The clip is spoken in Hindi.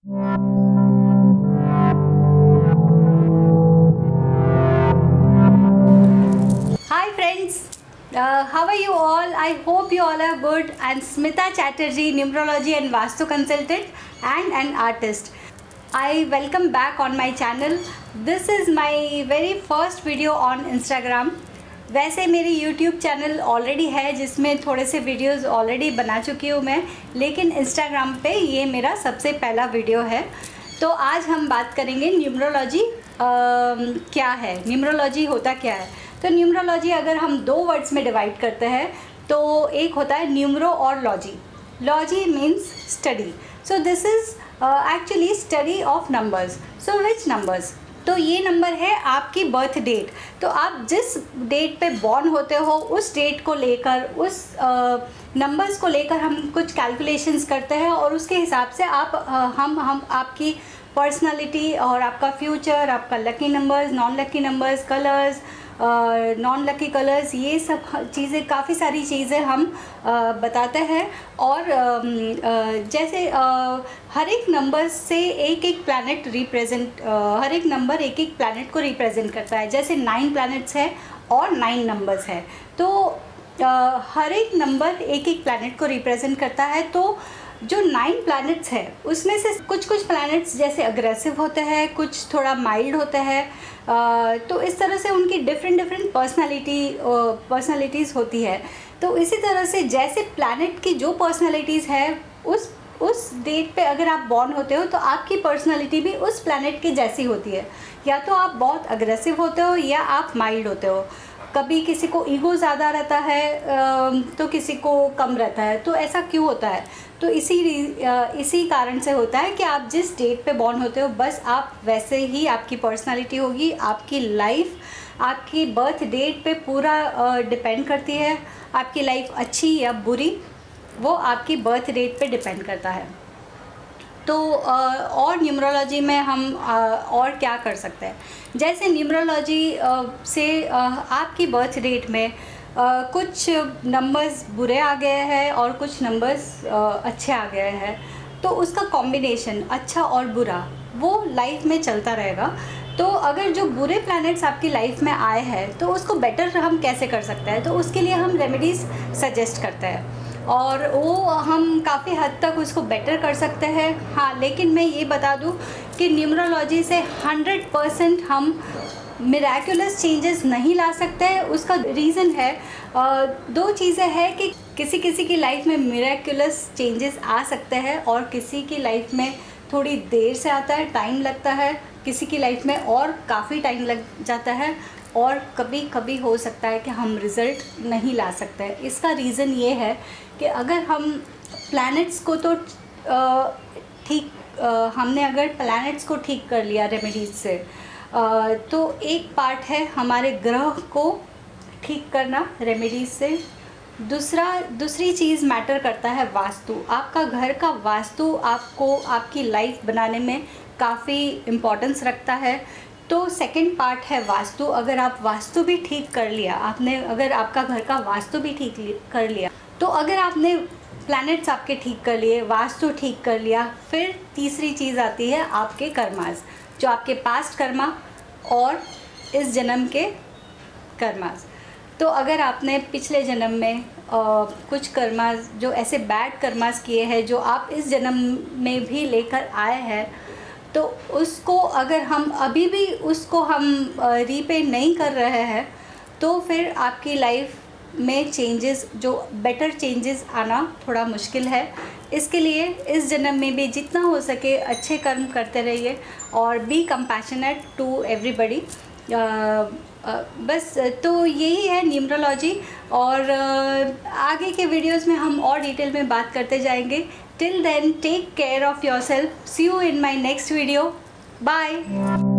Hi friends, how are you all? I hope you all are good. I'm Smita Chatterjee, numerology and Vastu consultant and an artist. I welcome back on my channel. This is my very first video on Instagram. वैसे मेरी YouTube चैनल ऑलरेडी है जिसमें थोड़े से वीडियोस ऑलरेडी बना चुकी हूँ मैं, लेकिन Instagram पे ये मेरा सबसे पहला वीडियो है। तो आज हम बात करेंगे न्यूमरोलॉजी क्या है, न्यूमरोलॉजी होता क्या है। तो न्यूमरोलॉजी अगर हम दो वर्ड्स में डिवाइड करते हैं तो एक होता है न्यूमरो और logy. Logy means study, so this is actually study of numbers. So which numbers, तो ये नंबर है आपकी बर्थ डेट। तो आप जिस डेट पे बॉर्न होते हो उस डेट को लेकर, उस नंबर्स को लेकर हम कुछ कैलकुलेशंस करते हैं और उसके हिसाब से हम आपकी पर्सनालिटी और आपका फ्यूचर, आपका lucky numbers, non lucky numbers, colours, non lucky colours, ये सब चीज़ें, काफ़ी सारी चीज़ें हम बताते हैं। और जैसे हर एक नंबर से एक एक प्लैनेट रिप्रेजेंट, हर एक नंबर एक एक प्लैनेट को रिप्रेजेंट करता है। जैसे 9 प्लैनेट्स है और 9 नंबर्स है, तो हर एक नंबर एक एक प्लैनेट को रिप्रेजेंट करता है। तो जो 9 प्लैनेट्स है उसमें से कुछ प्लैनेट्स जैसे अग्रेसिव होते हैं, कुछ थोड़ा माइल्ड होते हैं। तो इस तरह से उनकी डिफरेंट पर्सनालिटीज़ होती है। तो इसी तरह से जैसे प्लैनेट की जो पर्सनालिटीज़ है उस डेट पे अगर आप बॉर्न होते हो तो आपकी पर्सनालिटी भी उस प्लैनेट की जैसी होती है। या तो आप बहुत अग्रेसिव होते हो या आप माइल्ड होते हो। कभी किसी को ईगो ज़्यादा रहता है तो किसी को कम रहता है। तो ऐसा क्यों होता है? तो इसी कारण से होता है कि आप जिस डेट पे बॉर्न होते हो बस आप वैसे ही आपकी पर्सनालिटी होगी। आपकी लाइफ आपकी बर्थ डेट पे पूरा डिपेंड करती है। आपकी लाइफ अच्छी या बुरी, वो आपकी बर्थ डेट पे डिपेंड करता है। तो और न्यूमरोलॉजी में हम और क्या कर सकते हैं, जैसे न्यूमरोलॉजी से आपकी बर्थ डेट में कुछ नंबर्स बुरे आ गए हैं और कुछ नंबर्स अच्छे आ गए हैं। तो उसका कॉम्बिनेशन अच्छा और बुरा वो लाइफ में चलता रहेगा। तो अगर जो बुरे प्लैनेट्स आपकी लाइफ में आए हैं तो उसको बेटर हम कैसे कर सकते हैं, तो उसके लिए हम रेमेडीज़ सजेस्ट करते हैं और वो हम काफ़ी हद तक उसको बेटर कर सकते हैं। हाँ, लेकिन मैं ये बता दूँ कि न्यूमरोलॉजी से 100% हम मिराकुलस चेंजेस नहीं ला सकते। उसका रीज़न है दो चीज़ें हैं कि किसी की लाइफ में मिराकुलस चेंजेस आ सकते हैं और किसी की लाइफ में थोड़ी देर से आता है, टाइम लगता है। किसी की लाइफ में और काफ़ी टाइम लग जाता है और कभी कभी हो सकता है कि हम रिज़ल्ट नहीं ला सकते हैं। इसका रीज़न ये है कि अगर हम प्लैनेट्स को तो हमने अगर प्लैनेट्स को ठीक कर लिया रेमेडीज से, तो एक पार्ट है हमारे ग्रह को ठीक करना रेमेडीज से। दूसरी चीज़ मैटर करता है वास्तु। आपका घर का वास्तु आपको आपकी लाइफ बनाने में काफ़ी इम्पोर्टेंस रखता है। तो सेकंड पार्ट है वास्तु। अगर आप वास्तु भी ठीक कर लिया, अगर आपका घर का वास्तु भी ठीक कर लिया, तो अगर आपने प्लैनेट्स आपके ठीक कर लिए, वास्तु ठीक कर लिया, फिर तीसरी चीज़ आती है आपके कर्मास, जो आपके पास्ट कर्मा और इस जन्म के कर्मास। तो अगर आपने पिछले जन्म में कुछ कर्मास, जो ऐसे बैड कर्मास किए हैं जो आप इस जन्म में भी लेकर आए हैं, तो उसको अगर हम अभी भी उसको हम रीपे नहीं कर रहे हैं तो फिर आपकी लाइफ में चेंजेस, जो बेटर चेंजेस आना थोड़ा मुश्किल है। इसके लिए इस जन्म में भी जितना हो सके अच्छे कर्म करते रहिए और बी कंपैशनेट टू एवरीबडी। बस तो यही है न्यूमरोलॉजी। और आगे के वीडियोस में हम और डिटेल में बात करते जाएंगे। Till then take care of yourself. See you in my next video. Bye.